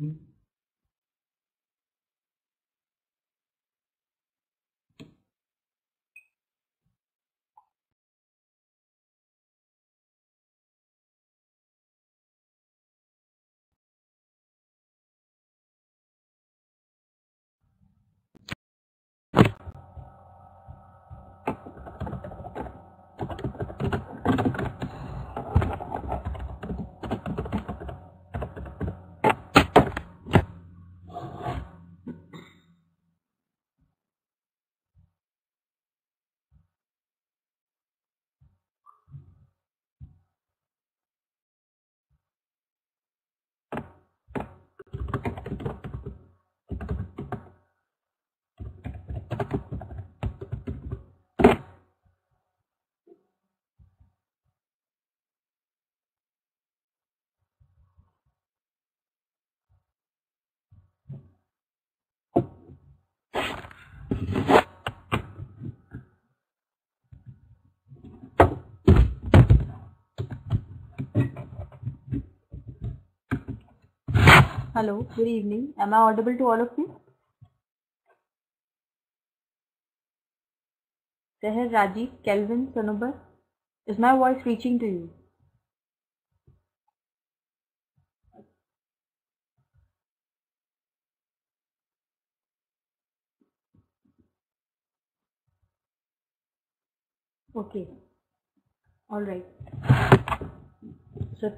Hello, good evening. Am I audible to all of you? Seher, Rajiv, Kelvin, Sanobar, is my voice reaching to you? Okay, all right. So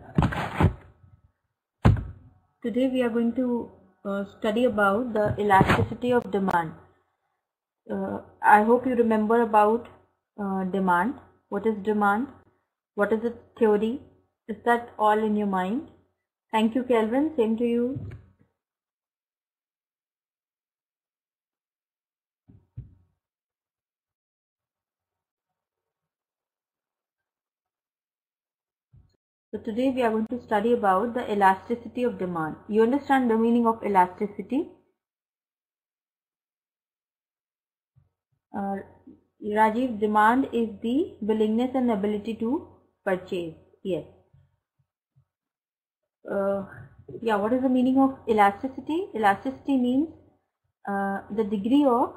today we are going to study about the elasticity of demand. I hope you remember about demand. What is demand? What is its theory? Is that all in your mind? Thank you, Kelvin. Same to you. So today we are going to study about the elasticity of demand. You understand the meaning of elasticity? Rajiv, demand is the willingness and ability to purchase. Yes. Yeah, what is the meaning of elasticity? Elasticity means the degree of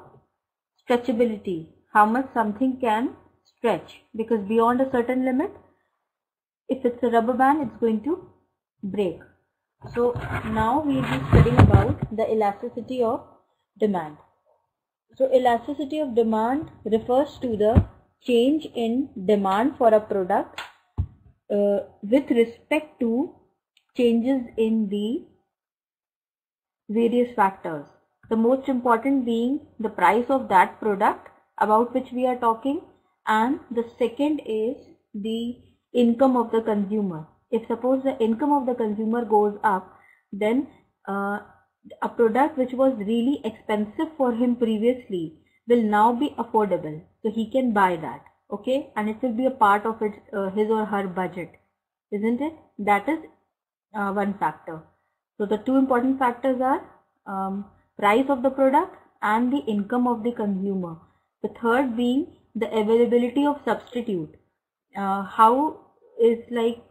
stretchability, how much something can stretch, because beyond a certain limit, if it's a rubber band, it's going to break. So now we will be studying about the elasticity of demand. So elasticity of demand refers to the change in demand for a product with respect to changes in the various factors. The most important being the price of that product about which we are talking, and the second is the income of the consumer. If suppose the income of the consumer goes up, then a product which was really expensive for him previously will now be affordable, so he can buy that, okay, and it will be a part of his or her budget, isn't it? That is one factor. So the two important factors are price of the product and the income of the consumer. The third being the availability of substitute. How is like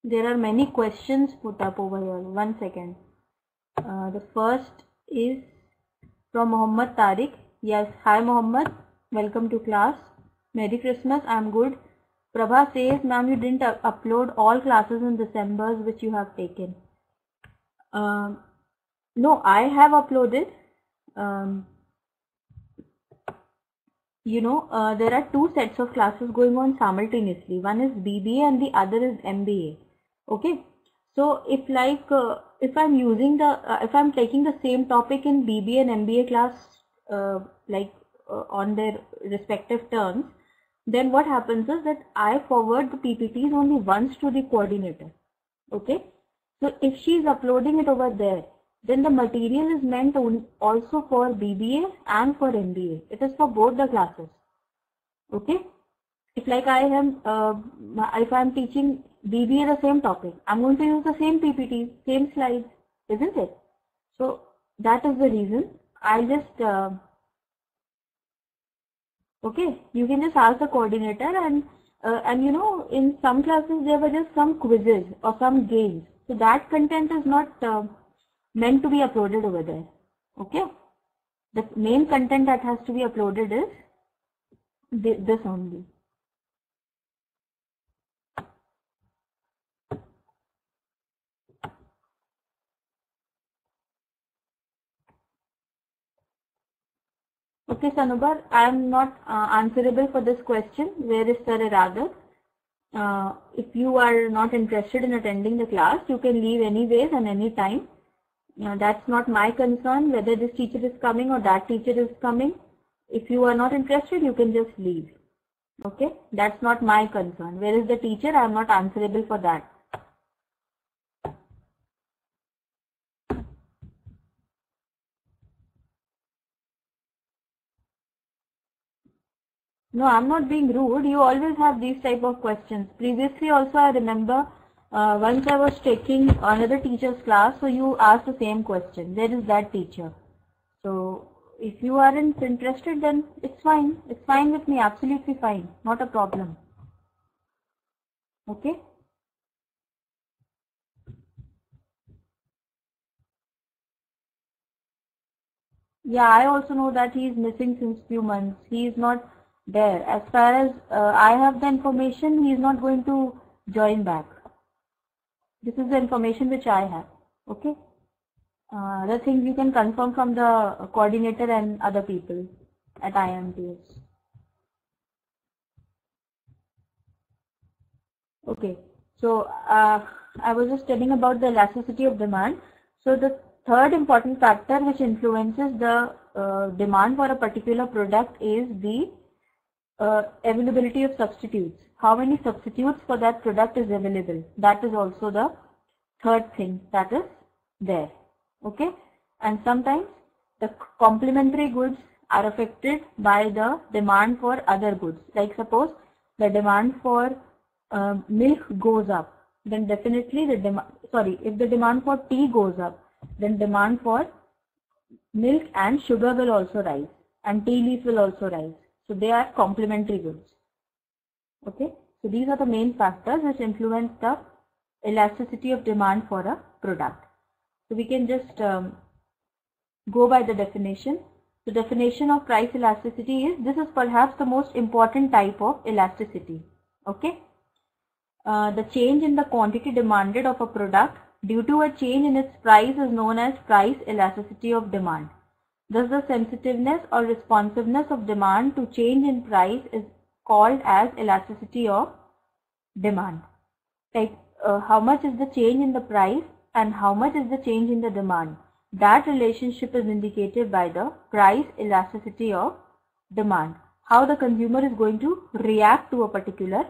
there are many questions put up over here. 1 second. The first is from Muhammad Tariq. Yes, hi Muhammad, welcome to class. Merry Christmas. I'm good. Prabha says, ma'am, you didn't upload all classes in December which you have taken. No, I have uploaded. There are two sets of classes going on simultaneously. One is BBA and the other is MBA. Okay. So if like if I'm using the if I'm taking the same topic in BBA and MBA class on their respective terms, then what happens is that I forward the PPTs only once to the coordinator. Okay. So if she is uploading it over there, then the material is meant also for BBA and for MBA. It is for both the classes. Okay. If like I am, if I am teaching BBA the same topic, I'm going to use the same PPT, same slides, isn't it? So that is the reason. I'll just okay, you can just ask the coordinator, and you know, in some classes there were just some quizzes or some games, so that content is not meant to be uploaded over there. Okay, the main content that has to be uploaded is this only. Okay, Sanubar, I am not answerable for this question. Where is Sir Radha? If you are not interested in attending the class, you can leave anyways and any time. That's not my concern whether this teacher is coming or that teacher is coming. If you are not interested, you can just leave. Okay, that's not my concern. Where is the teacher? I am not answerable for that. No, I'm not being rude. You always have these type of questions. Previously also I remember once I was taking another teacher's class, so you asked the same question. Where is that teacher? So if you aren't interested, then it's fine. It's fine with me. Absolutely fine. Not a problem. Okay. Yeah, I also know that he is missing since few months. He is not there. As far as I have the information, he is not going to join back. This is the information which I have. Okay. The things you can confirm from the coordinator and other people at IMTS. Okay. So I was just telling about the elasticity of demand. So the third important factor which influences the demand for a particular product is the availability of substitutes. How many substitutes for that product is available? That is also the third thing that is there. Okay, and sometimes the complementary goods are affected by the demand for other goods. Like suppose the demand for milk goes up, then definitely the demand, if the demand for tea goes up, then demand for milk and sugar will also rise, and tea leaf will also rise. So they are complementary goods. Okay, so these are the main factors which influence the elasticity of demand for a product. So we can just go by the definition. The definition of price elasticity is, this is perhaps the most important type of elasticity. Okay, the change in the quantity demanded of a product due to a change in its price is known as price elasticity of demand. Thus, the sensitiveness or responsiveness of demand to change in price is called as elasticity of demand. Like how much is the change in the price and how much is the change in the demand. That relationship is indicated by the price elasticity of demand. How the consumer is going to react to a particular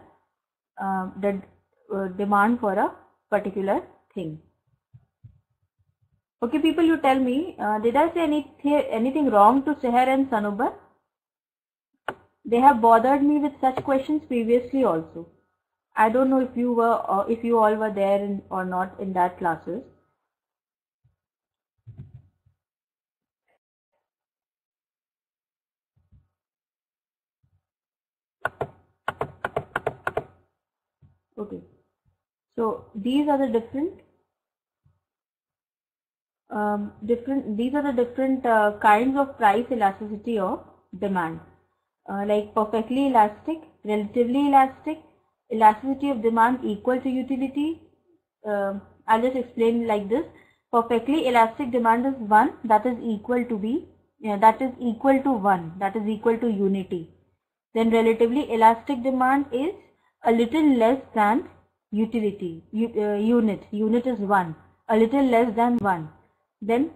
demand for a particular thing. Okay, people, you tell me, did I say anything wrong to Seher and Sanubar? They have bothered me with such questions previously also. I don't know if you were, if you all were there or not in that classes. Okay, so these are the different kinds of price elasticity of demand, like perfectly elastic, relatively elastic, elasticity of demand equal to utility. I'll just explain like this. Perfectly elastic demand is 1, that is equal to that is equal to 1, that is equal to unity. Then relatively elastic demand is a little less than utility, unit is 1, a little less than 1. Then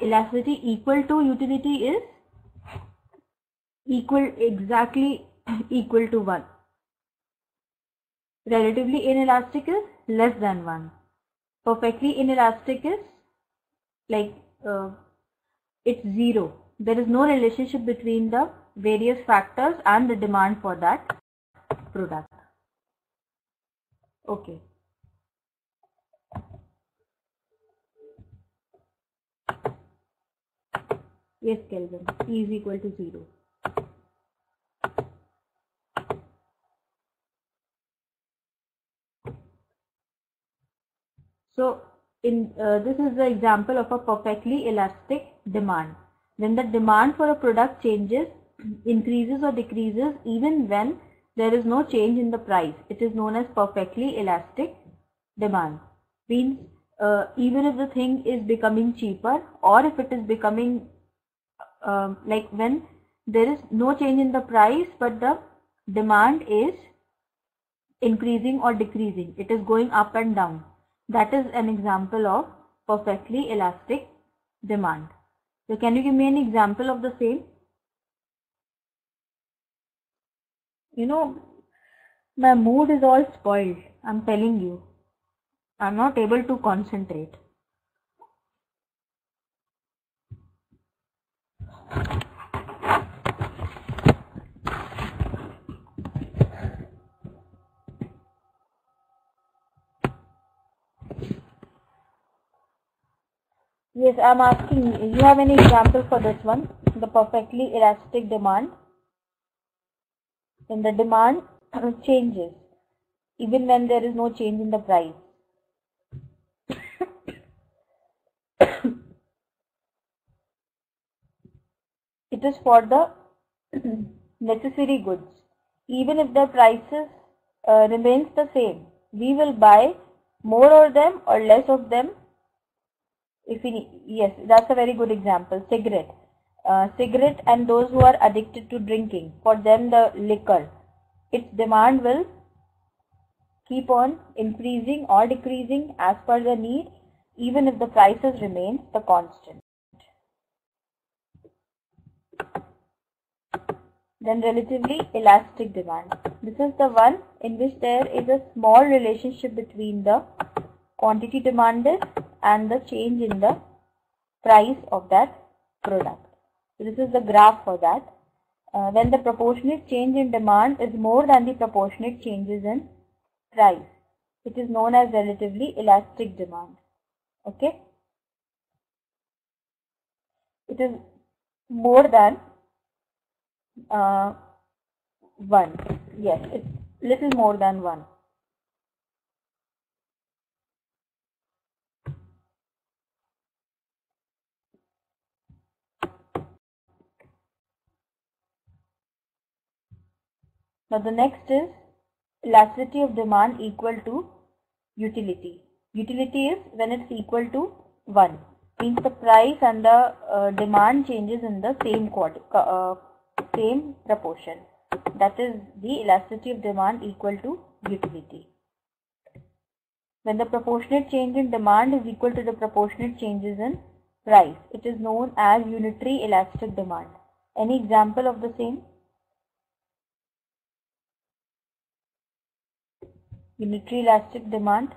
elasticity equal to utility is exactly equal to 1. Relatively inelastic is less than 1. Perfectly inelastic is like it's 0. There is no relationship between the various factors and the demand for that product. Okay. Yes, Kelvin. E is equal to 0. So this is the example of a perfectly elastic demand. When the demand for a product changes, increases or decreases even when there is no change in the price, it is known as perfectly elastic demand. Means even if the thing is becoming cheaper, or if it is becoming like when there is no change in the price but the demand is increasing or decreasing, it is going up and down. That is an example of perfectly elastic demand. So can you give me an example of the same? You know, my mood is all spoiled. I'm telling you. I'm not able to concentrate. Yes, I'm asking, you have any example for this one? The perfectly elastic demand. When the demand changes, even when there is no change in the price. It is for the necessary goods. Even if the prices remains the same, we will buy more of them or less of them. If we need, yes, that's a very good example. Cigarette and those who are addicted to drinking, for them the liquor, its demand will keep on increasing or decreasing as per the need, even if the prices remains the constant. Then relatively elastic demand. This is the one in which there is a small relationship between the quantity demanded and the change in the price of that product. So this is the graph for that. When the proportionate change in demand is more than the proportionate changes in price, it is known as relatively elastic demand. Okay? It is more than 1. Yes, it's little more than 1. Now the next is elasticity of demand equal to utility. Utility is when it's equal to 1. Means the price and the demand changes in the same proportion. That is the elasticity of demand equal to utility. When the proportionate change in demand is equal to the proportionate changes in price, it is known as unitary elastic demand. Any example of the same? Unitary elastic demand.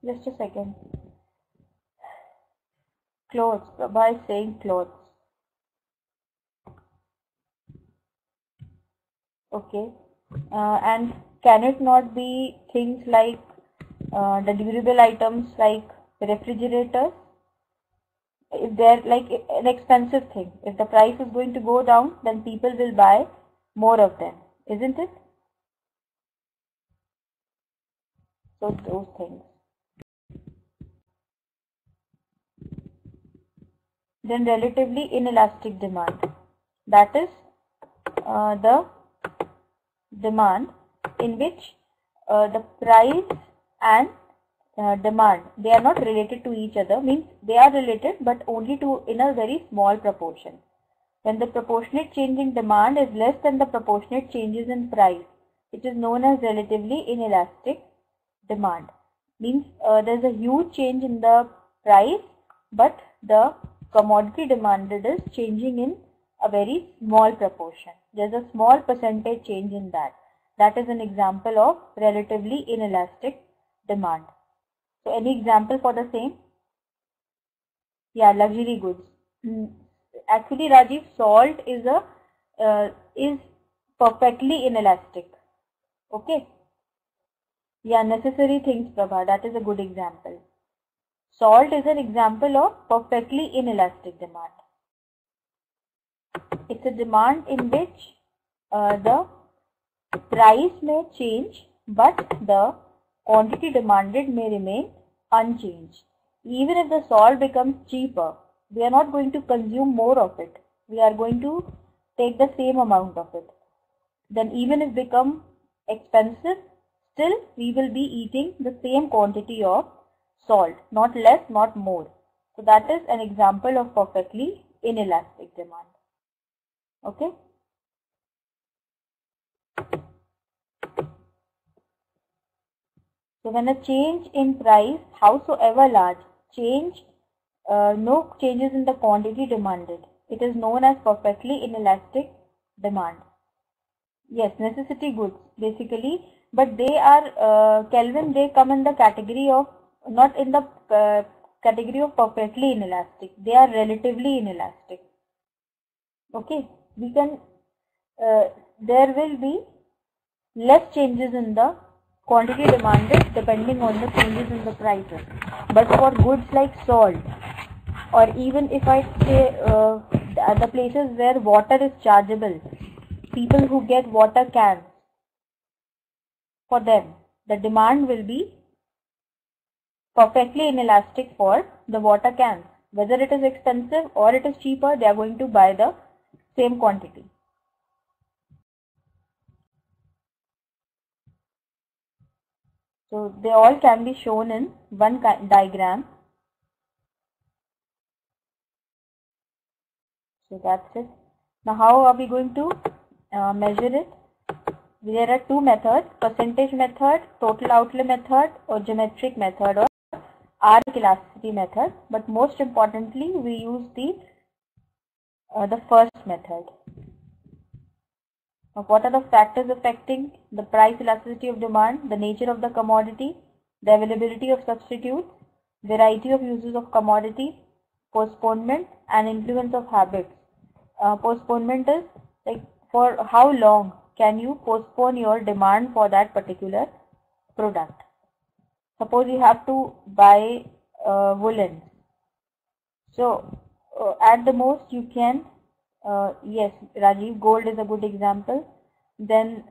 Just a second. Clothes. Prabha is saying clothes. Okay. And can it not be things like the durable items like refrigerators? If they're like an expensive thing, if the price is going to go down, then people will buy more of them, isn't it? So those things. Then relatively inelastic demand. That is the demand in which the price and demand, they are not related to each other, means they are related but only to in a very small proportion. When the proportionate change in demand is less than the proportionate changes in price, it is known as relatively inelastic demand. Means there is a huge change in the price but the commodity demanded is changing in a very small proportion. There's a small percentage change in that. That is an example of relatively inelastic demand. So any example for the same? Yeah, luxury goods. Actually, Rajiv, salt is perfectly inelastic. Okay. Yeah, necessary things, Prabha. That is a good example. Salt is an example of perfectly inelastic demand. It's a demand in which the price may change, but the quantity demanded may remain unchanged. Even if the salt becomes cheaper, we are not going to consume more of it. We are going to take the same amount of it. Then even if it becomes expensive, still we will be eating the same quantity of salt, not less, not more. So that is an example of perfectly inelastic demand. Okay. So when a change in price, howsoever large, no changes in the quantity demanded, it is known as perfectly inelastic demand. Yes, necessity goods basically, but they are, Kelvin, they come in the category of, not in the category of perfectly inelastic, they are relatively inelastic. Okay, we can, there will be less changes in the quantity demanded depending on the changes in the prices. But for goods like salt, or even if I say the places where water is chargeable, people who get water cans, for them the demand will be perfectly inelastic for the water cans. Whether it is expensive or it is cheaper, they are going to buy the same quantity. So they all can be shown in one diagram. So that's it. Now how are we going to measure it? There are two methods: percentage method, total outlay method, or geometric method, or arc elasticity method. But most importantly, we use the first method. Now, what are the factors affecting the price elasticity of demand? The nature of the commodity, the availability of substitutes, variety of uses of commodity, postponement, and influence of habits. Postponement is like for how long can you postpone your demand for that particular product. Suppose you have to buy woolen. So at the most you can, yes, Rajiv, gold is a good example. Then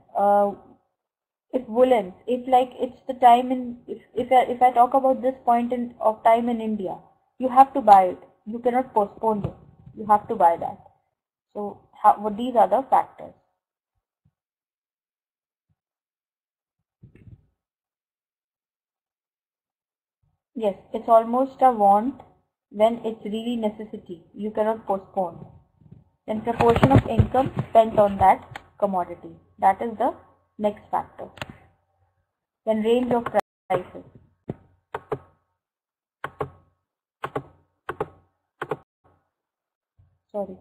if woolen, if like it's the time in, if I talk about this point of time in India, you have to buy it. You cannot postpone it. You have to buy that. So these are the factors. Yes, it's almost a want when it's really necessity. You cannot postpone. Then proportion of income spent on that commodity. That is the next factor. Then range of prices. Sorry.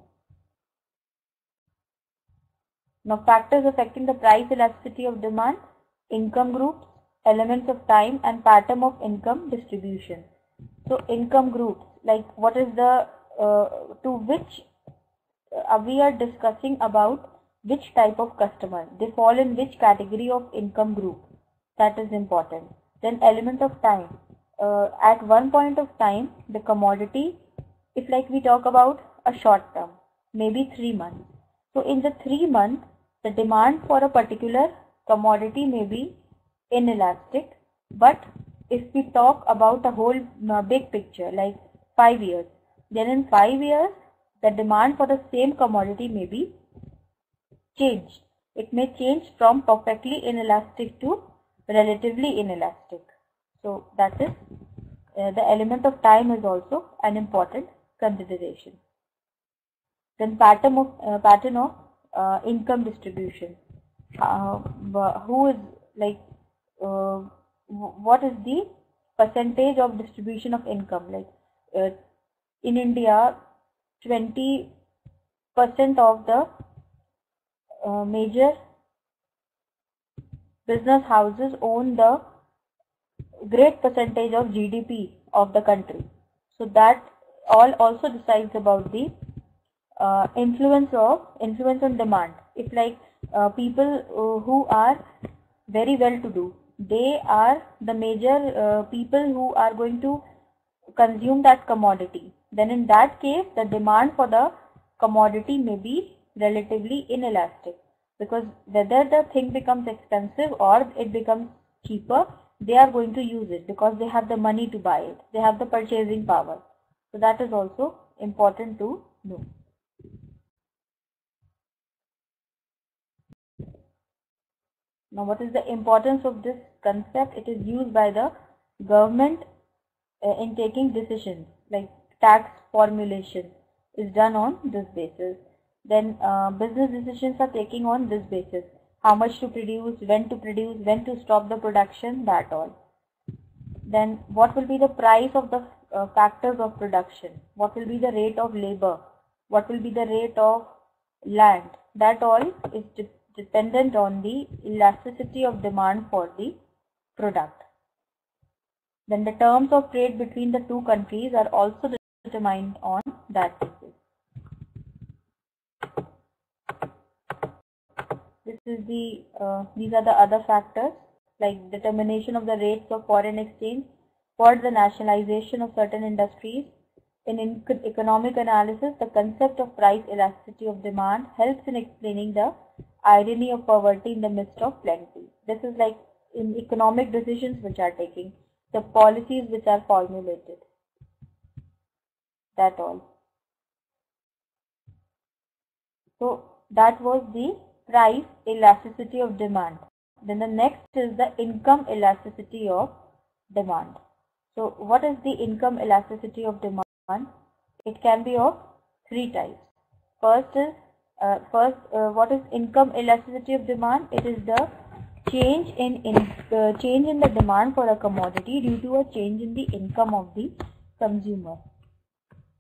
Now factors affecting the price elasticity of demand: income groups, elements of time, and pattern of income distribution. So income groups, like what is the, to which we are discussing about which type of customer. They fall in which category of income group. That is important. Then element of time. At one point of time, the commodity, if like we talk about a short term, maybe 3 months. So in the 3 months, the demand for a particular commodity may be inelastic. But if we talk about a whole big picture, like 5 years, then in 5 years, the demand for the same commodity may be changed. It may change from perfectly inelastic to relatively inelastic. So that is, the element of time is also an important consideration. Then pattern of income distribution. Who is like, what is the percentage of distribution of income? Like in India, 20% of the major business houses own the great percentage of GDP of the country. So that all also decides about the influence on demand. If like people who are very well to do, they are the major people who are going to consume that commodity, then in that case the demand for the commodity may be relatively inelastic, because whether the thing becomes expensive or it becomes cheaper, they are going to use it because they have the money to buy it, they have the purchasing power. So that is also important to know. Now, what is the importance of this concept? It is used by the government in taking decisions, like tax formulation is done on this basis. Then business decisions are taken on this basis. How much to produce, when to stop the production, that all. Then what will be the price of the factors of production? What will be the rate of labor? What will be the rate of land? That all is dependent on the elasticity of demand for the product. Then the terms of trade between the two countries are also determined on that basis. These are the other factors, like determination of the rates of foreign exchange for the nationalization of certain industries. In economic analysis, the concept of price elasticity of demand helps in explaining the irony of poverty in the midst of plenty. This is like in economic decisions which are taking, the policies which are formulated. That all. So that was the price elasticity of demand. Then the next is the income elasticity of demand. So what is the income elasticity of demand? It can be of three types. First is what is income elasticity of demand? It is the change in the demand for a commodity due to a change in the income of the consumer.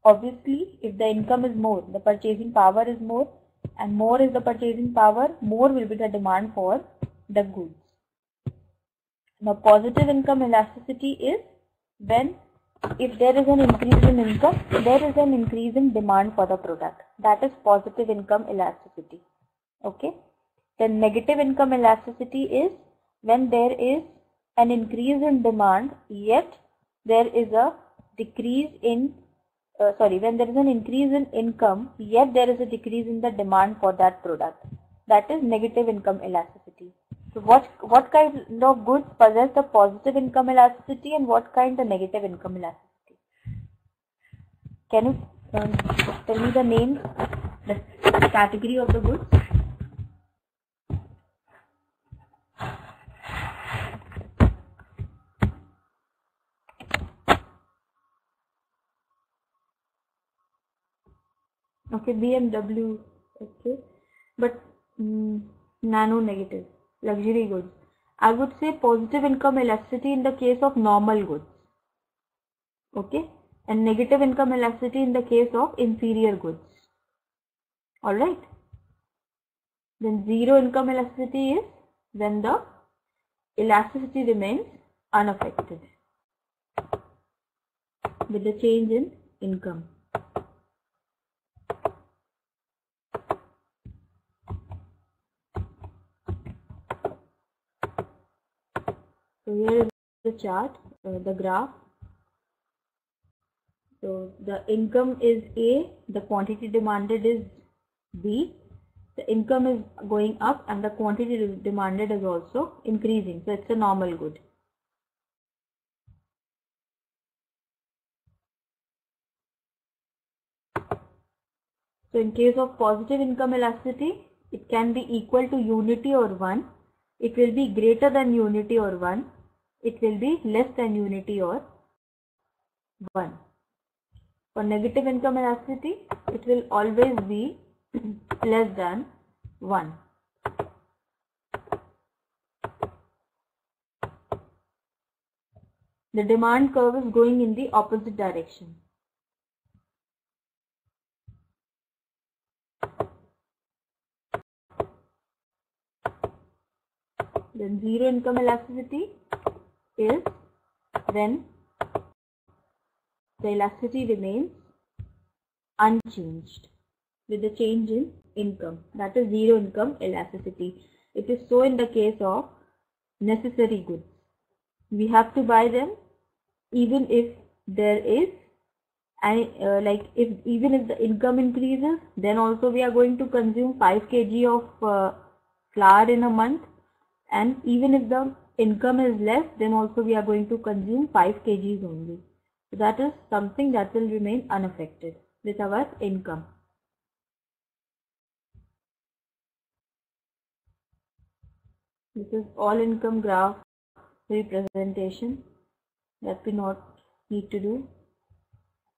Obviously, if the income is more, the purchasing power is more, and more is the purchasing power, more will be the demand for the goods. Now, positive income elasticity is when if there is an increase in income, there is an increase in demand for the product. That is positive income elasticity. Okay. Then negative income elasticity is when there is an increase in demand, yet there is a decrease in when there is an increase in income, yet there is a decrease in the demand for that product. That is negative income elasticity. So what kind of goods possess the positive income elasticity and what kind the negative income elasticity? Can you tell me the name, the category of the goods? Okay, BMW, okay, but nano negative, luxury goods. I would say positive income elasticity in the case of normal goods, okay, and negative income elasticity in the case of inferior goods. Alright. Then zero income elasticity is when the elasticity remains unaffected with the change in income. So here is the chart, the graph. So the income is A, the quantity demanded is B. The income is going up and the quantity demanded is also increasing. So it's a normal good. So in case of positive income elasticity, it can be equal to unity or 1. It will be greater than unity or 1. It will be less than unity or 1. For negative income elasticity, it will always be less than 1. The demand curve is going in the opposite direction. then zero income elasticity is when the elasticity remains unchanged with the change in income. That is zero income elasticity. It is so in the case of necessary goods. We have to buy them even if there is even if the income increases, then also we are going to consume 5 kg of flour in a month, and even if the income is less, then also we are going to consume 5 kgs only. So that is something that will remain unaffected with our income. This is all income graph representation that we not need to do.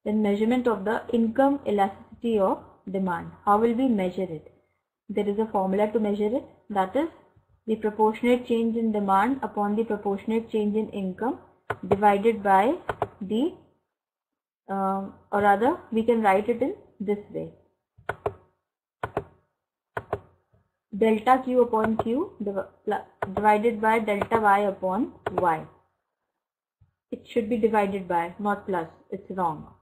Then measurement of the income elasticity of demand. How will we measure it? There is a formula to measure it, that is the proportionate change in demand upon the proportionate change in income divided by the or rather we can write it in this way: delta Q upon Q divided by delta Y upon Y. It should be divided by, not plus. It's wrong.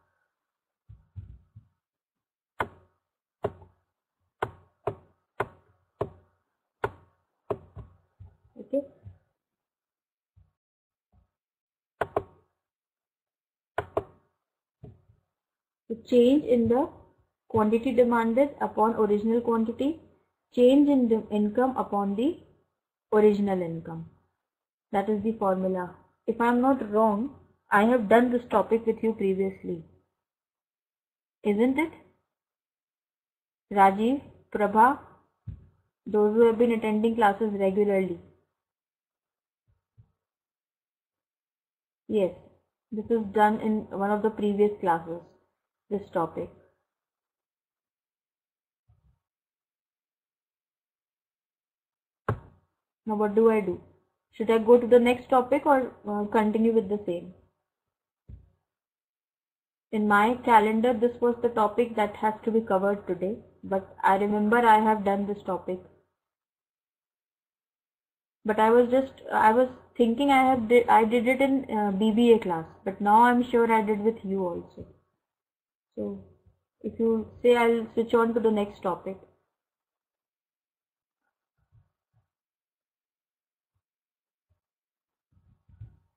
Okay. The change in the quantity demanded upon original quantity, change in the income upon the original income. That is the formula. If I am not wrong, I have done this topic with you previously. Isn't it? Rajiv, Prabha, those who have been attending classes regularly. Yes, this is done in one of the previous classes, this topic. Now what do I do? Should I go to the next topic or continue with the same? In my calendar, this was the topic that has to be covered today, but I remember I have done this topic. But I was thinking I did it in BBA class, but now I'm sure I did with you also. So if you say, I'll switch on to the next topic.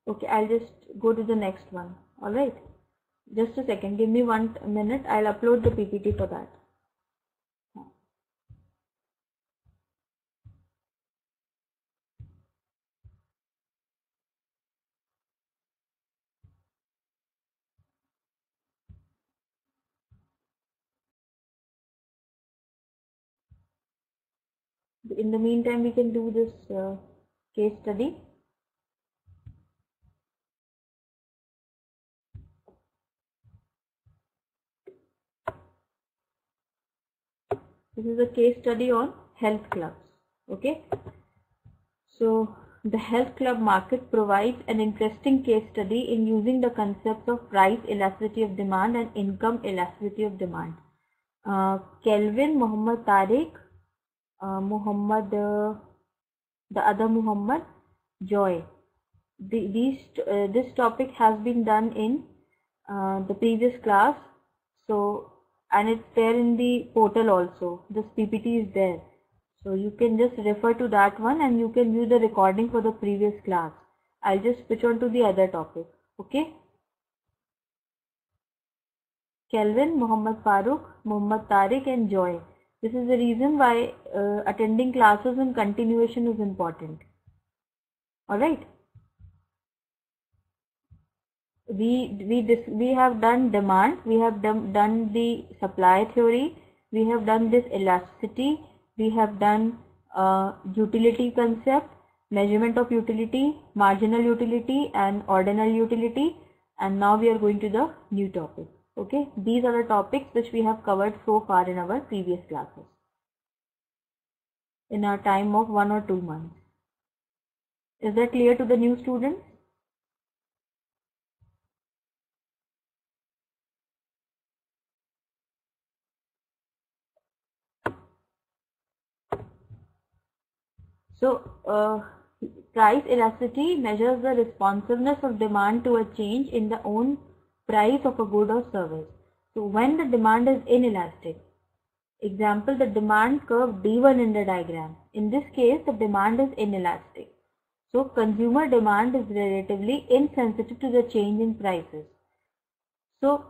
Okay, I'll just go to the next one. Alright. Just a second, give me 1 minute. I'll upload the PPT for that. In the meantime, we can do this case study. This is a case study on health clubs. Okay. So the health club market provides an interesting case study in using the concepts of price elasticity of demand and income elasticity of demand. Kelvin, Muhammad Tariq, the other Muhammad, Joy. This topic has been done in the previous class. So, and it's there in the portal also. This PPT is there. So you can just refer to that one and you can view the recording for the previous class. I'll just switch on to the other topic. Okay. Kelvin, Muhammad Farooq, Muhammad Tariq and Joy. This is the reason why attending classes in continuation is important. Alright. We have done demand, we have done the supply theory, we have done this elasticity, we have done utility concept, measurement of utility, marginal utility and ordinal utility, and now we are going to the new topic. Okay, these are the topics which we have covered so far in our previous classes in our time of 1 or 2 months. Is that clear to the new students? So Price elasticity measures the responsiveness of demand to a change in the own price of a good or service. So when the demand is inelastic, example, the demand curve D1 in the diagram. In this case, the demand is inelastic. So consumer demand is relatively insensitive to the change in prices. So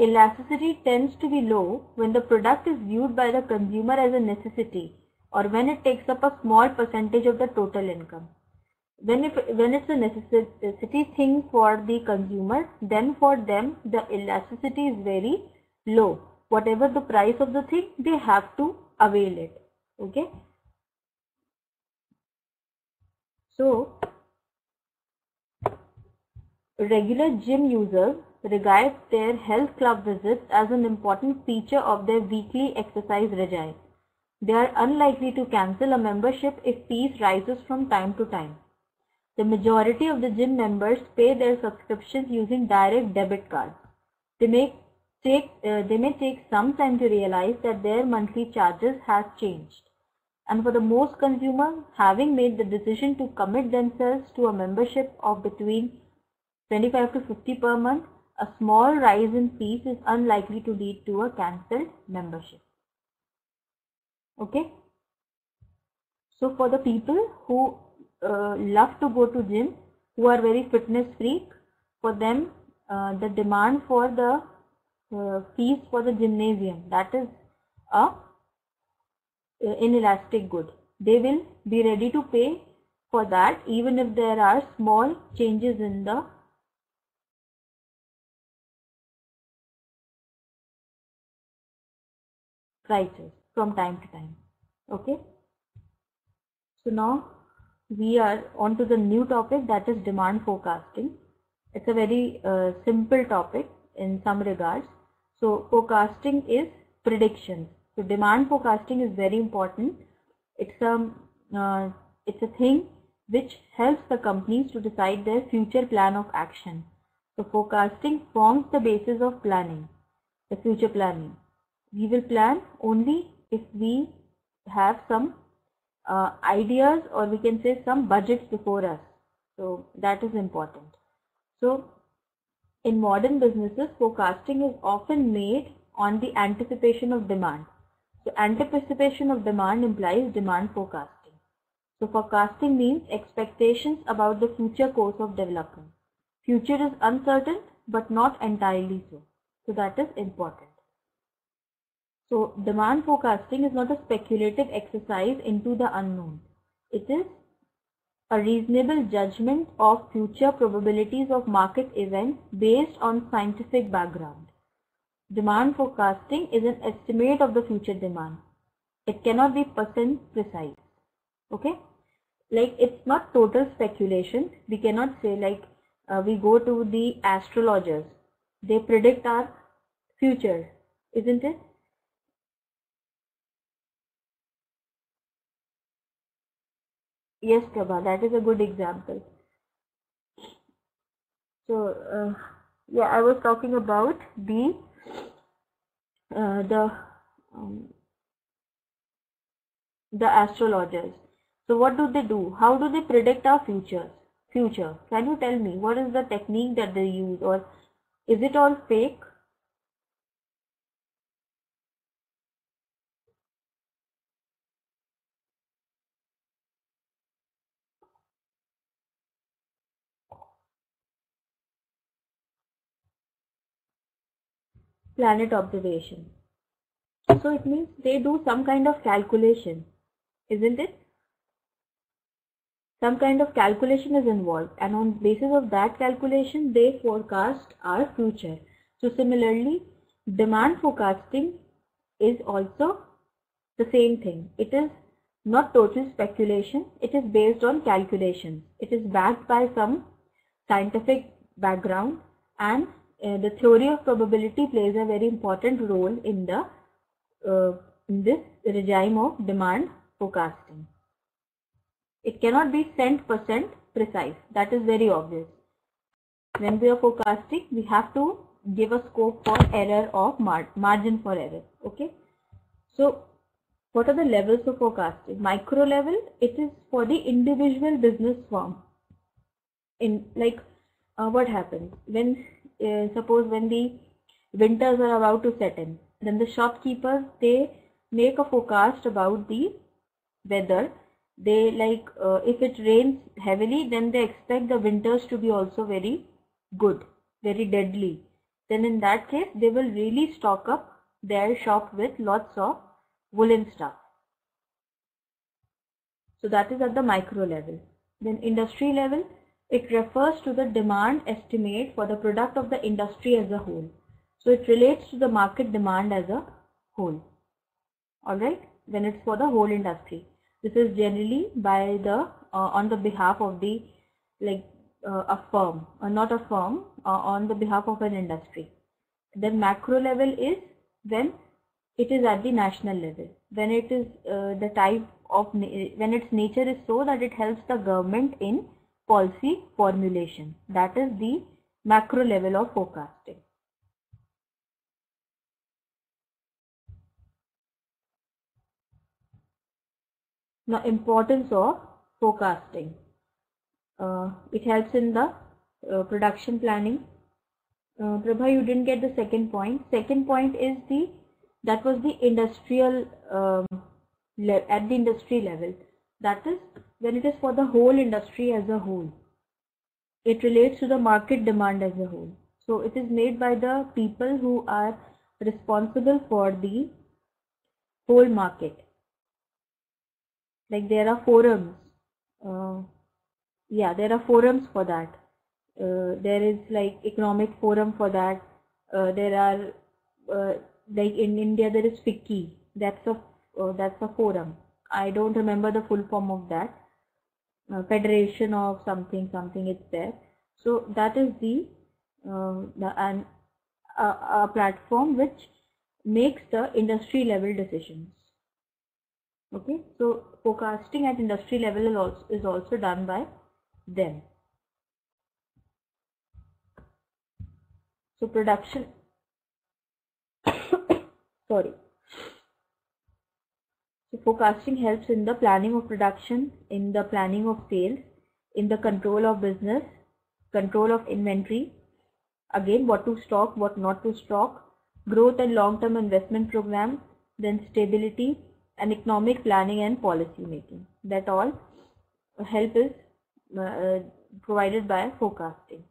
elasticity tends to be low when the product is viewed by the consumer as a necessity or when it takes up a small percentage of the total income. When it's a necessity thing for the consumer, then for them the elasticity is very low. Whatever the price of the thing, they have to avail it. Okay. So regular gym users regard their health club visits as an important feature of their weekly exercise regime. They are unlikely to cancel a membership if fees rises from time to time. The majority of the gym members pay their subscriptions using direct debit cards. They may take some time to realize that their monthly charges has changed. And for the most consumers, having made the decision to commit themselves to a membership of between 25 to 50 per month, a small rise in fees is unlikely to lead to a cancelled membership. Okay. So for the people who love to go to gym, who are very fitness freak, for them the demand for the fees for the gymnasium, that is a inelastic good. They will be ready to pay for that even if there are small changes in the prices from time to time. Okay. So now we are on to the new topic, that is demand forecasting. It's a very simple topic in some regards. So forecasting is predictions. So demand forecasting is very important. It's a thing which helps the companies to decide their future plan of action. So forecasting forms the basis of planning, the future planning. We will plan only if we have some ideas, or we can say some budgets before us. So that is important. So in modern businesses, forecasting is often made on the anticipation of demand. So anticipation of demand implies demand forecasting. So forecasting means expectations about the future course of development. Future is uncertain but not entirely so. So that is important. So demand forecasting is not a speculative exercise into the unknown. It is a reasonable judgment of future probabilities of market events based on scientific background. Demand forecasting is an estimate of the future demand. It cannot be percent precise. Okay? Like, it's not total speculation. We cannot say like we go to the astrologers. They predict our future, isn't it? Yes, Prabha, that is a good example. So, yeah, I was talking about the astrologers. So, what do they do? How do they predict our future? Can you tell me what is the technique that they use, or is it all fake? Planet observation. So it means they do some kind of calculation, isn't it? Some kind of calculation is involved, and on basis of that calculation they forecast our future. So similarly, demand forecasting is also the same thing. It is not total speculation, it is based on calculations. It is backed by some scientific background, and the theory of probability plays a very important role in this regime of demand forecasting. It cannot be %% precise. That is very obvious. When we are forecasting, we have to give a scope for error of margin for error. Okay. So What are the levels of forecasting? Micro level, it is for the individual business firm. In like what happens when suppose when the winters are about to set in, then the shopkeepers, they make a forecast about the weather. They if it rains heavily, then they expect the winters to be also very good, very deadly. Then in that case, they will really stock up their shop with lots of woolen stuff. So that is at the micro level. Then industry level, it refers to the demand estimate for the product of the industry as a whole. So it relates to the market demand as a whole. Alright, when it's for the whole industry. This is generally by the on the behalf of the a firm, not a firm, on the behalf of an industry. Then macro level is when it is at the national level, when it is the type of when its nature is so that it helps the government in policy formulation. That is the macro level of forecasting. Now, importance of forecasting. It helps in the production planning. Prabha, you didn't get the second point. Second point is that was the industrial at the industry level. That is when it is for the whole industry as a whole. It relates to the market demand as a whole. So it is made by the people who are responsible for the whole market. Like there are forums. There are forums for that. There is like economic forum for that. There are like in India there is FICCI. That's a forum. I don't remember the full form of that. Federation of something it's there. So that is a platform which makes the industry level decisions. Okay, so forecasting at industry level is also done by them. So production sorry. So forecasting helps in the planning of production, in the planning of sales, in the control of business, control of inventory, again what to stock, what not to stock, growth and long-term investment program, then stability and economic planning and policy making. That all help is provided by forecasting.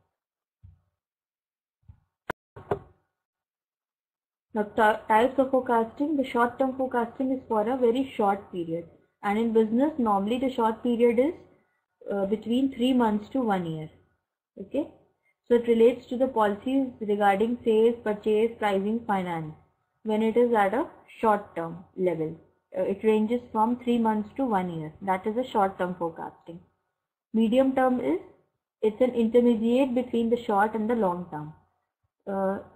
Now, types of forecasting. The short-term forecasting is for a very short period, and in business normally the short period is between 3 months to 1 year. Okay, so it relates to the policies regarding sales, purchase, pricing, finance when it is at a short-term level. It ranges from 3 months to 1 year. That is a short-term forecasting. Medium-term it's an intermediate between the short and the long-term.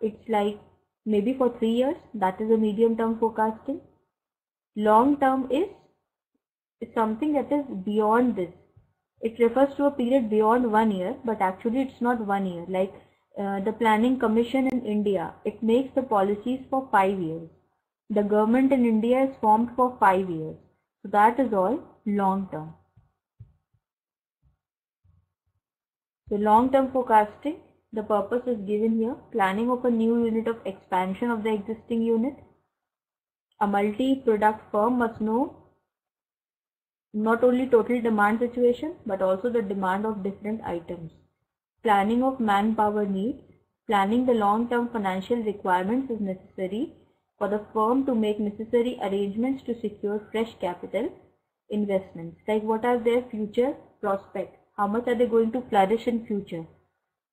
It's like maybe for 3 years. That is a medium-term forecasting. Long-term is something that is beyond this. It refers to a period beyond 1 year, but actually it's not 1 year. Like the Planning Commission in India, it makes the policies for 5 years. The government in India is formed for 5 years. So that is all long term. So long term forecasting, the purpose is given here. Planning of a new unit of expansion of the existing unit. A multi-product firm must know not only total demand situation but also the demand of different items. Planning of manpower needs. Planning the long-term financial requirements is necessary for the firm to make necessary arrangements to secure fresh capital investments. Like what are their future prospects? How much are they going to flourish in future?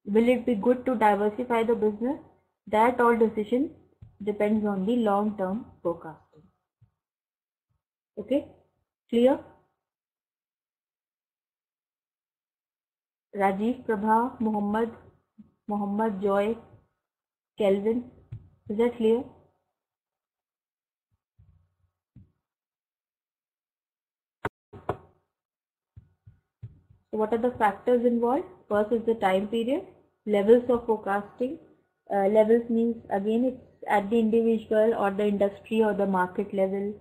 Will it be good to diversify the business? That all decision depends on the long-term forecasting. Okay, clear? Rajiv, Prabha, Mohammed, Joy, Kelvin, is that clear? So what are the factors involved? First is the time period, levels of forecasting. Levels means again it's at the individual or the industry or the market level.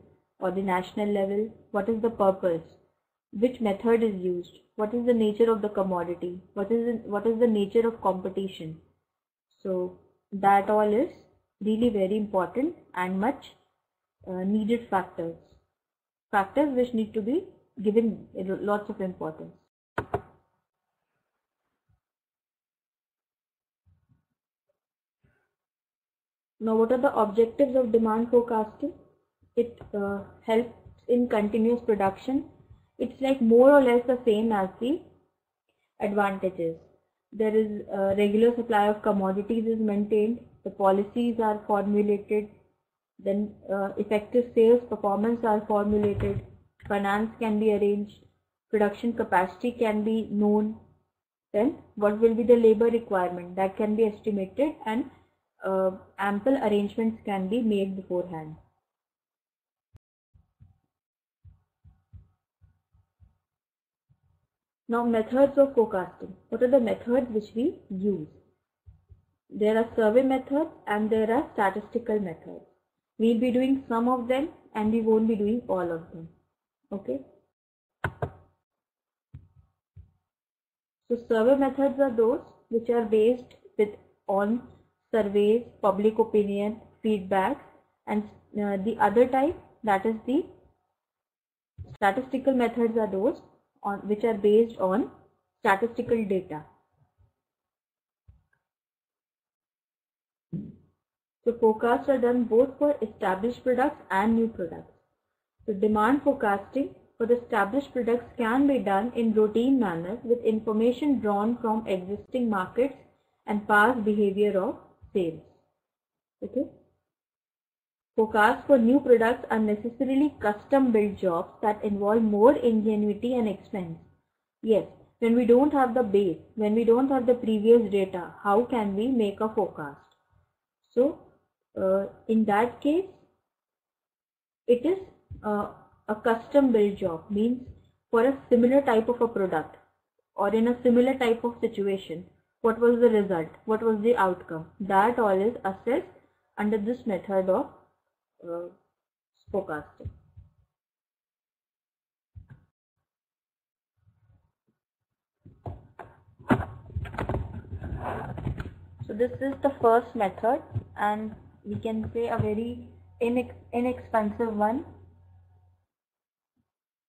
or the national level? What is the purpose? Which method is used? What is the nature of the commodity? What is the nature of competition? So that all is really very important and much needed factors which need to be given lots of importance. Now, what are the objectives of demand forecasting? It helps in continuous production. It's like more or less the same as the advantages. There is a regular supply of commodities is maintained, the policies are formulated, then effective sales performance are formulated, finance can be arranged, production capacity can be known, then what will be the labor requirement that can be estimated, and ample arrangements can be made beforehand. Now, methods of forecasting. What are the methods which we use? There are survey methods and there are statistical methods. We'll be doing some of them and we won't be doing all of them. Okay. So survey methods are those which are based on surveys, public opinion, feedback, and the other type, that is the statistical methods, are those which are based on statistical data. So forecasts are done both for established products and new products. So demand forecasting for the established products can be done in routine manner with information drawn from existing markets and past behavior of sales. Okay. Forecasts for new products are necessarily custom-built jobs that involve more ingenuity and expense. Yes, when we don't have the base, when we don't have the previous data, how can we make a forecast? So, in that case, it is a custom-built job, means for a similar type of a product or in a similar type of situation, what was the result, what was the outcome, that all is assessed under this method of forecasting. So this is the first method, and we can say a very inexpensive one.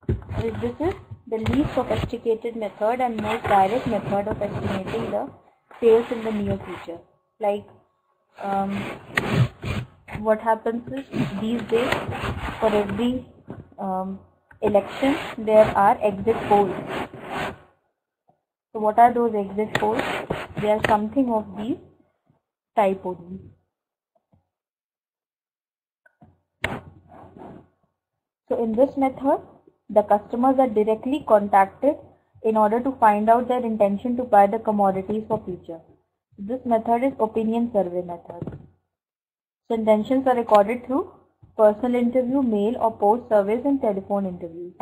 This is the least sophisticated method and most direct method of estimating the sales in the near future. Like what happens is, these days for every election there are exit polls. So what are those exit polls? They are something of these type only. So in this method, the customers are directly contacted in order to find out their intention to buy the commodities for future. This method is opinion survey method. So intentions are recorded through personal interview, mail or post surveys, and telephone interviews.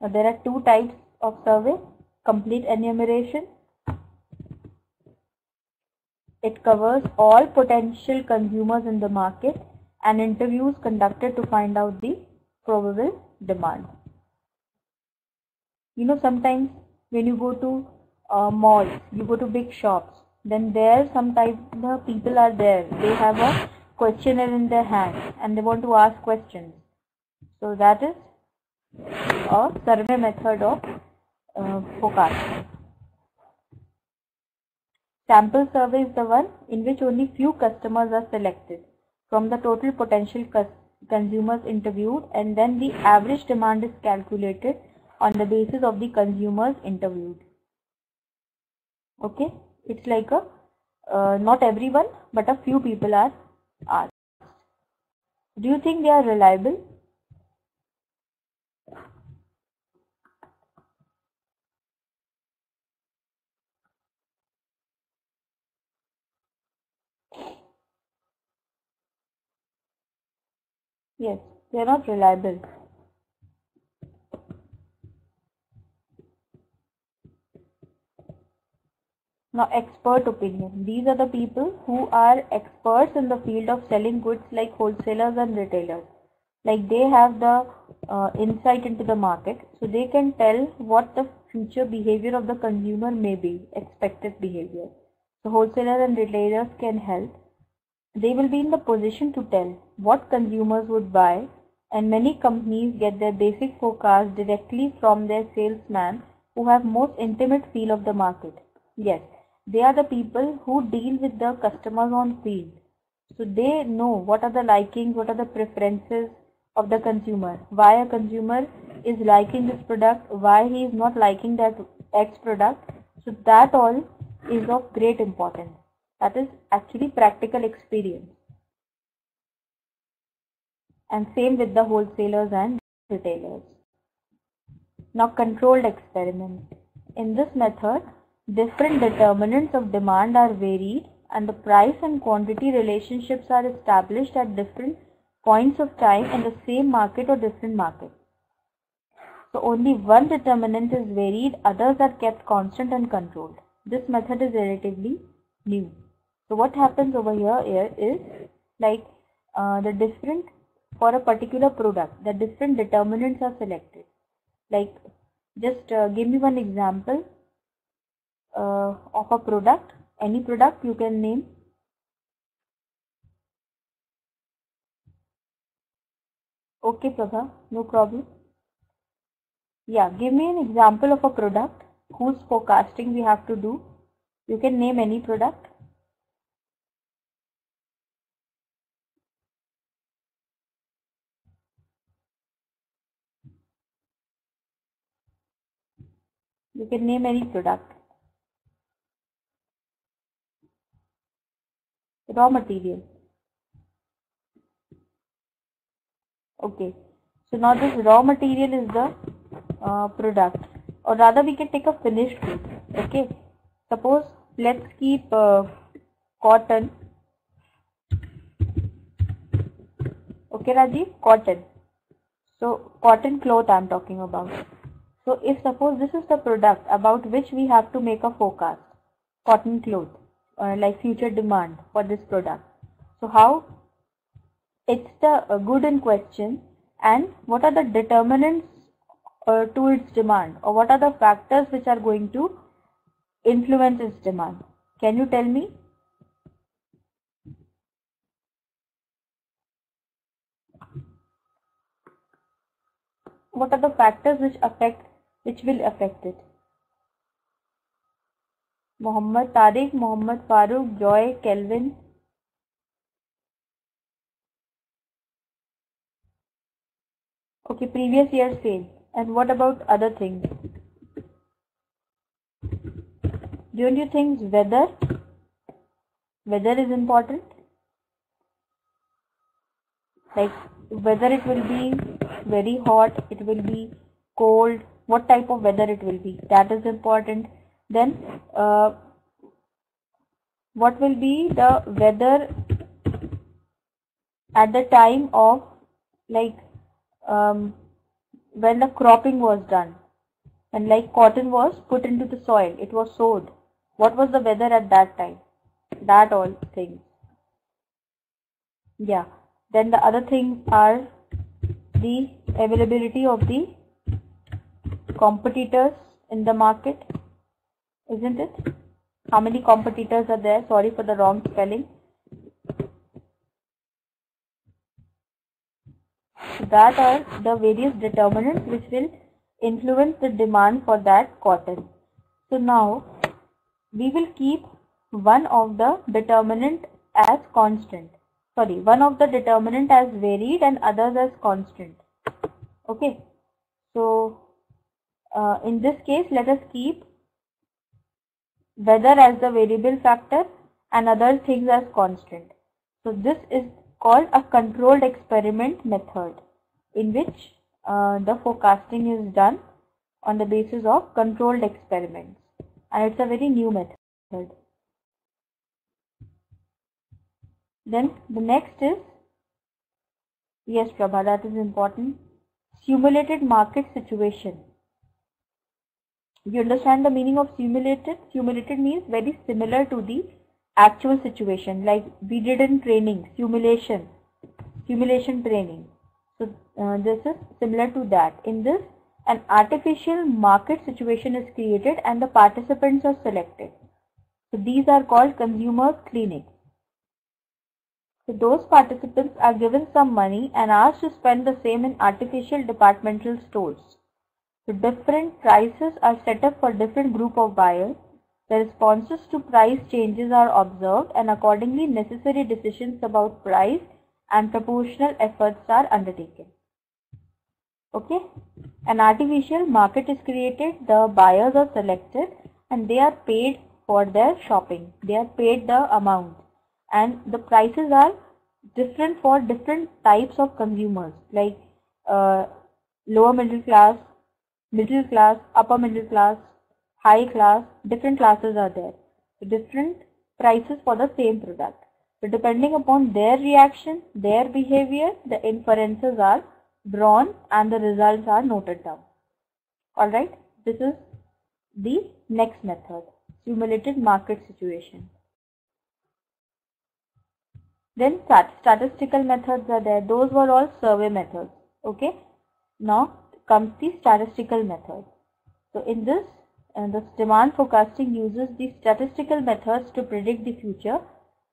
Now there are two types of survey: complete enumeration. It covers all potential consumers in the market, and interviews conducted to find out the probable demand. You know, sometimes when you go to malls, you go to big shops, then there sometimes the people are there. They have a questionnaire in their hand and they want to ask questions. So that is a survey method of forecasting. Sample survey is the one in which only few customers are selected from the total potential consumers interviewed, and then the average demand is calculated on the basis of the consumers interviewed. Okay, it's like a not everyone but a few people are asked. Do you think they are reliable? Yes, they are not reliable. Now, expert opinion. These are the people who are experts in the field of selling goods, like wholesalers and retailers. Like they have the insight into the market, so they can tell what the future behavior of the consumer may be, expected behavior. So wholesalers and retailers can help. They will be in the position to tell what consumers would buy, and many companies get their basic forecast directly from their salesman who have most intimate feel of the market. Yes, they are the people who deal with the customers on field. So they know what are the likings, what are the preferences of the consumer, why a consumer is liking this product, why he is not liking that X product. So that all is of great importance. That is actually practical experience. And same with the wholesalers and retailers. Now controlled experiment. In this method, different determinants of demand are varied and the price and quantity relationships are established at different points of time in the same market or different markets. So only one determinant is varied, others are kept constant and controlled. This method is relatively new. So what happens over here is like for a particular product, the different determinants are selected. Like just give me one example of a product, any product you can name. Okay, Prabha, no problem. Yeah, give me an example of a product whose forecasting we have to do. You can name any product. You can name any product. Raw material. Okay. So now this raw material is the product, or rather we can take a finished good. Okay. Suppose let's keep cotton. Okay, Rajiv, cotton. So cotton cloth I am talking about. So if suppose this is the product about which we have to make a forecast, cotton cloth, like future demand for this product. So how it's the good in question, and what are the determinants to its demand, or what are the factors which are going to influence its demand? Can you tell me? What are the factors which will affect it? Mohammed Tariq, Mohammed Farooq, Joy, Kelvin. Okay, previous year's sale. And what about other things? Don't you think weather is important? Like whether it will be very hot, it will be cold, what type of weather it will be, that is important. Then what will be the weather at the time of like when the cropping was done, and like cotton was put into the soil, it was sowed. What was the weather at that time? That all things. Yeah. Then the other things are the availability of the competitors in the market, isn't it? How many competitors are there? Sorry for the wrong spelling. So that are the various determinants which will influence the demand for that cotton. So now we will keep one of the determinant as constant. Sorry, one of the determinant as varied and others as constant. Okay. So in this case, let us keep weather as the variable factor and other things as constant. So this is called a controlled experiment method, in which the forecasting is done on the basis of controlled experiments, and it's a very new method. Then the next is, yes Prabha, that is important, simulated market situation. You understand the meaning of simulated? Simulated means very similar to the actual situation, like we did in training, simulation training. So this is similar to that. In this, an artificial market situation is created and the participants are selected. So these are called consumer clinics. So those participants are given some money and asked to spend the same in artificial departmental stores. So different prices are set up for different group of buyers. The responses to price changes are observed and accordingly necessary decisions about price and proportional efforts are undertaken. Okay, an artificial market is created, the buyers are selected and they are paid for their shopping. They are paid the amount and the prices are different for different types of consumers, like lower middle class, upper middle class, high class. Different classes are there. So different prices for the same product. So depending upon their reaction, their behavior, the inferences are drawn and the results are noted down. Alright, this is the next method, simulated market situation. Then statistical methods are there. Those were all survey methods. Okay. Now comes the statistical method. So in this, the demand forecasting uses the statistical methods to predict the future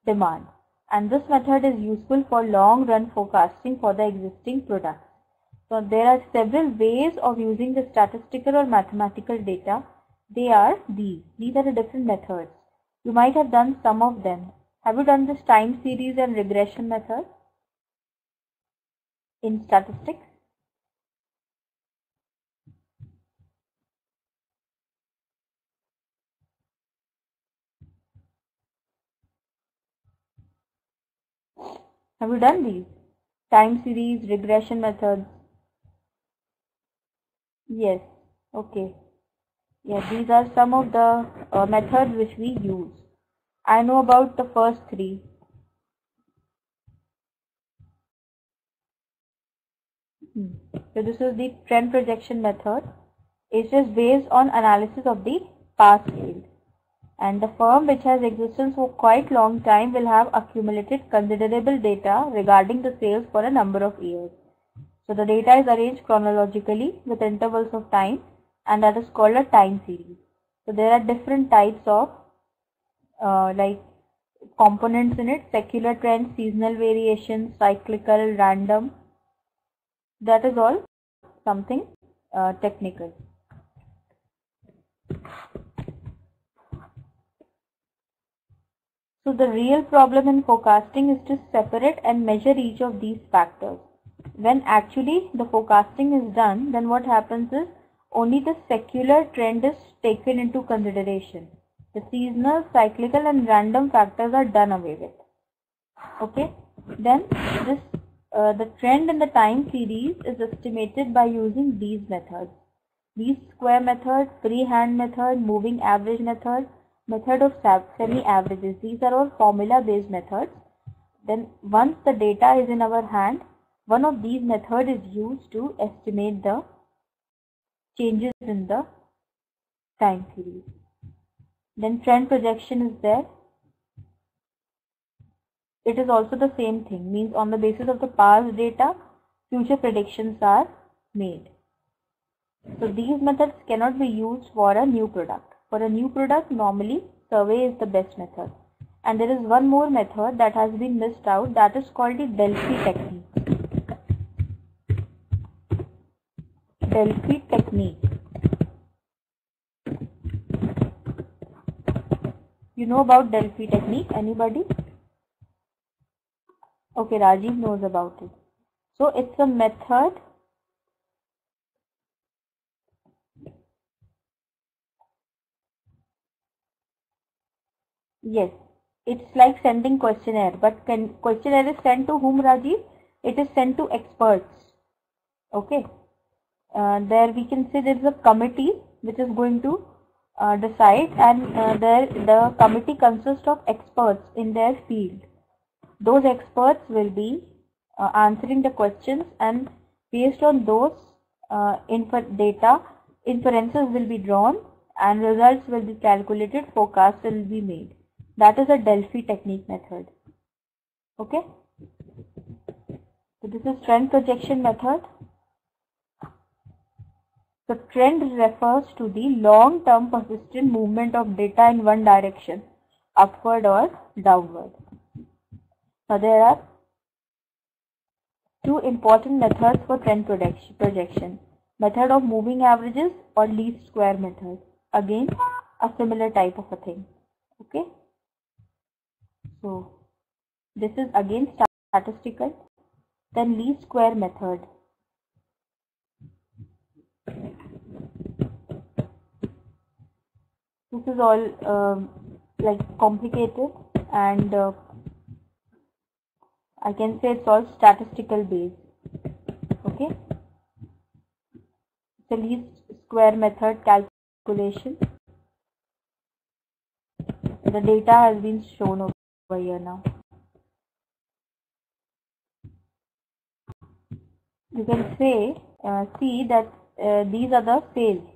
demand. And this method is useful for long run forecasting for the existing products. So there are several ways of using the statistical or mathematical data. They are these. These are the different methods. You might have done some of them. Have you done this time series and regression method in statistics? Have you done these? Time series, regression methods? Yes. Okay. Yeah, these are some of the methods which we use. I know about the first three. So this is the trend projection method. It is based on analysis of the past field. And the firm which has existence for quite long time will have accumulated considerable data regarding the sales for a number of years. So the data is arranged chronologically with intervals of time and that is called a time series. So there are different types of like components in it: secular trends, seasonal variations, cyclical, random. That is all something technical. So the real problem in forecasting is to separate and measure each of these factors. When actually the forecasting is done, then what happens is only the secular trend is taken into consideration. The seasonal, cyclical and random factors are done away with. Okay. Then this the trend in the time series is estimated by using these methods. Least square method, freehand method, moving average method, method of semi-averages. These are all formula-based methods. Then once the data is in our hand, one of these methods is used to estimate the changes in the time series. Then trend projection is there. It is also the same thing, means on the basis of the past data, future predictions are made. So these methods cannot be used for a new product. For a new product, normally survey is the best method. And there is one more method that has been missed out, that is called the Delphi technique. Delphi technique. You know about Delphi technique? Anybody? Okay, Rajiv knows about it. So it's a method yes, it's like sending questionnaire, but questionnaire is sent to whom, Rajiv? It is sent to experts. Okay. There we can say there is a committee which is going to decide, and there the committee consists of experts in their field. Those experts will be answering the questions, and based on those data, inferences will be drawn and results will be calculated, forecasts will be made. That is a Delphi technique method. Okay. So this is trend projection method. The trend refers to the long-term persistent movement of data in one direction, upward or downward. Now there are two important methods for trend projection. Method of moving averages or least square method. Again, a similar type of a thing. Okay. So this is again statistical. Then least square method. This is all like complicated, and I can say it's all statistical based. Okay. The least square method calculation. The data has been shown over here now. You can say, see that these are the sales.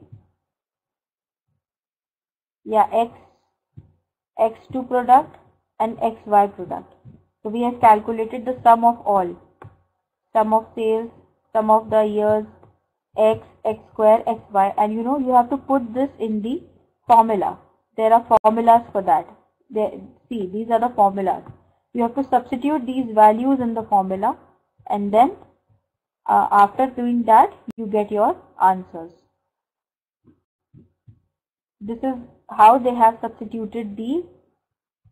Yeah, X2 product and XY product. So we have calculated the sum of all. Sum of sales, sum of the years, X, X square, XY. And you know, you have to put this in the formula. There are formulas for that. See, these are the formulas. You have to substitute these values in the formula, and then after doing that, you get your answers. This is how they have substituted the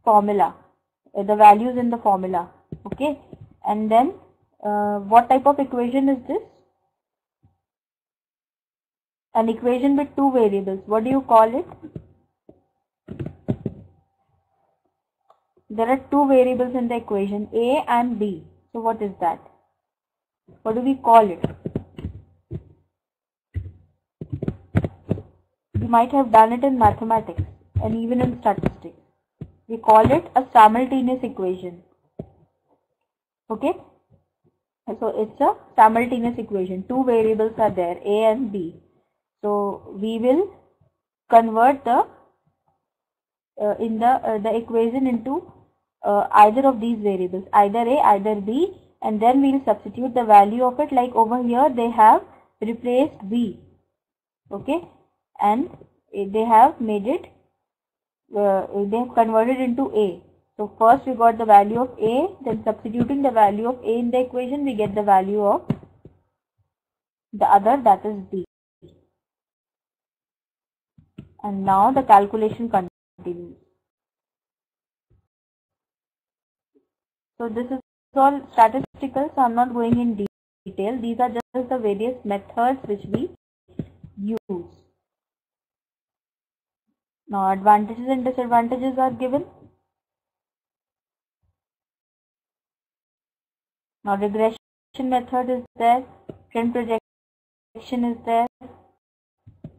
formula, the values in the formula. Okay, and then what type of equation is this? An equation with two variables. What do you call it? There are two variables in the equation, A and B. So what is that? What do we call it? You might have done it in mathematics and even in statistics. We call it a simultaneous equation. Okay? So it's a simultaneous equation. Two variables are there, A and B. So we will convert the equation into either of these variables, either A, either B, and then we will substitute the value of it. Like over here, they have replaced B. Okay, and they have made it. They have converted into A. So first we got the value of A, then substituting the value of A in the equation, we get the value of the other, that is B. And now the calculation continues. So this is all statistical, so I'm not going in detail. These are just the various methods which we use. Now advantages and disadvantages are given. Now regression method is there, trend projection is there,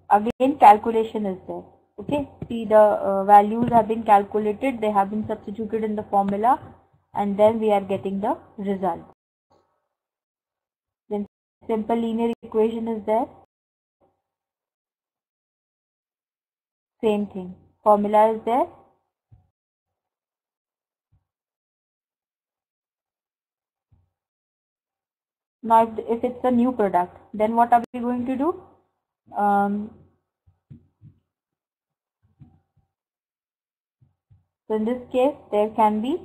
again calculation is there. Okay, see the values have been calculated, they have been substituted in the formula, and then we are getting the result. Then simple linear equation is there. Same thing, formula is there. Now if it's a new product, then what are we going to do? So in this case, there can be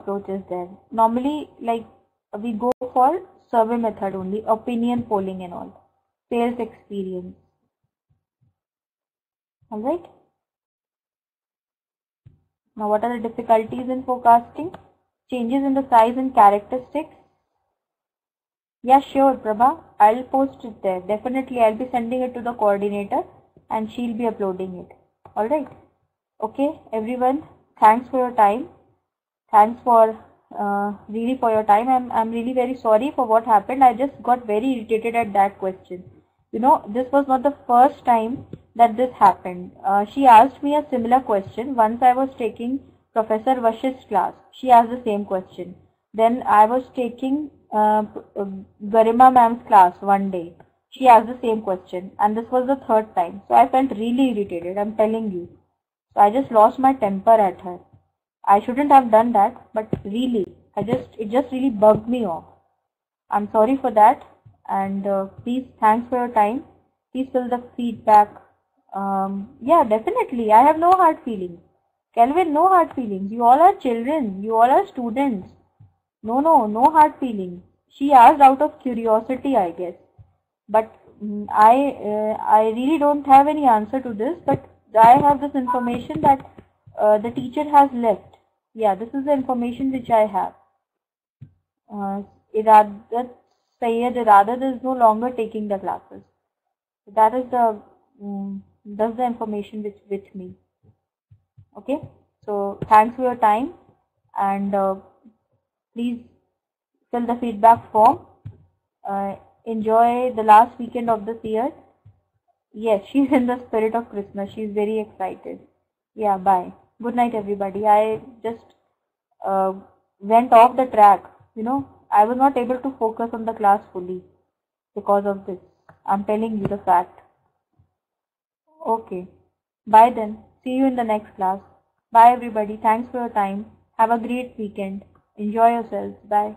approach is there. Normally, like, we go for survey method only, opinion polling and all, sales experience. Alright. Now, what are the difficulties in forecasting? Changes in the size and characteristics. Yeah, sure, Prabha. I'll post it there. Definitely, I'll be sending it to the coordinator and she'll be uploading it. Alright. Okay, everyone. Thanks for your time. Thanks for really for your time. I'm really very sorry for what happened. I just got very irritated at that question. You know, this was not the first time that this happened. She asked me a similar question. Once I was taking Professor Vashish's class. She asked the same question. Then I was taking Garima ma'am's class one day. She asked the same question, and this was the third time. So I felt really irritated, I'm telling you. So I just lost my temper at her. I shouldn't have done that, but really, it just really bugged me off. I'm sorry for that, and please, thanks for your time. Please fill the feedback. Yeah, definitely, I have no hard feelings. Kelvin, no hard feelings. You all are children. You all are students. No hard feelings. She asked out of curiosity, I guess. But I really don't have any answer to this. But I have this information that the teacher has left. Yeah, this is the information which I have. Iradat is no longer taking the classes. That is that's the information with me. Okay. So thanks for your time, and please fill the feedback form. Enjoy the last weekend of this year. Yes, she's in the spirit of Christmas. She's very excited. Yeah, bye. Good night, everybody. I just went off the track. You know, I was not able to focus on the class fully because of this. I'm telling you the fact. Okay. Bye then. See you in the next class. Bye, everybody. Thanks for your time. Have a great weekend. Enjoy yourselves. Bye.